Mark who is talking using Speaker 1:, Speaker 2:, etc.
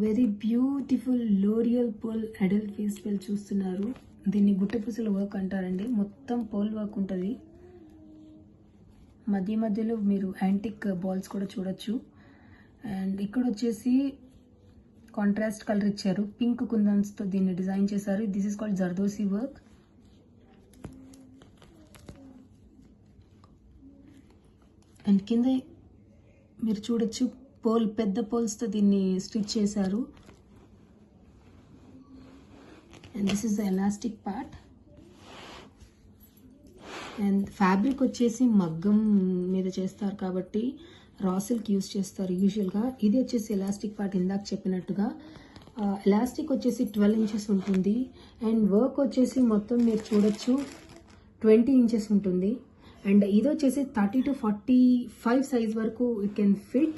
Speaker 1: Very beautiful L'Oreal pearl adult face peel చూస్తున్నారు. దీన్ని గుట్టపూసల work అంటారండి. మొత్తం పర్ల్ వర్క్ ఉంటుంది. మధ్య మధ్యలో మీరు యాంటిక్ బాల్స్ కూడా చూడొచ్చు. అండ్ ఇక్కడ వచ్చేసి కాంట్రాస్ట్ కలర్ ఇచ్చారు. పింక్ కుందన్స్తో దీన్ని డిజైన్ చేశారు. This is called zardozi work. And కింద మీరు చూడొచ్చు పెద్ద పోల్స్తో దీన్ని స్టిచ్ చేశారు. And this is the elastic part. And fabric వచ్చేసి మగ్గం మీద చేస్తారు కాబట్టి రా సిల్క్ యూస్ చేస్తారు యూజువల్గా. ఇది వచ్చేసి ఎలాస్టిక్ పార్ట్ ఇందాక చెప్పినట్టుగా. ఎలాస్టిక్ వచ్చేసి 12 ఇంచెస్ ఉంటుంది. అండ్ వర్క్ వచ్చేసి మొత్తం మీరు చూడొచ్చు 20 ఇంచెస్ ఉంటుంది. అండ్ ఇది వచ్చేసి 30 to 45 సైజ్ వరకు ఇట్ కెన్ ఫిట్.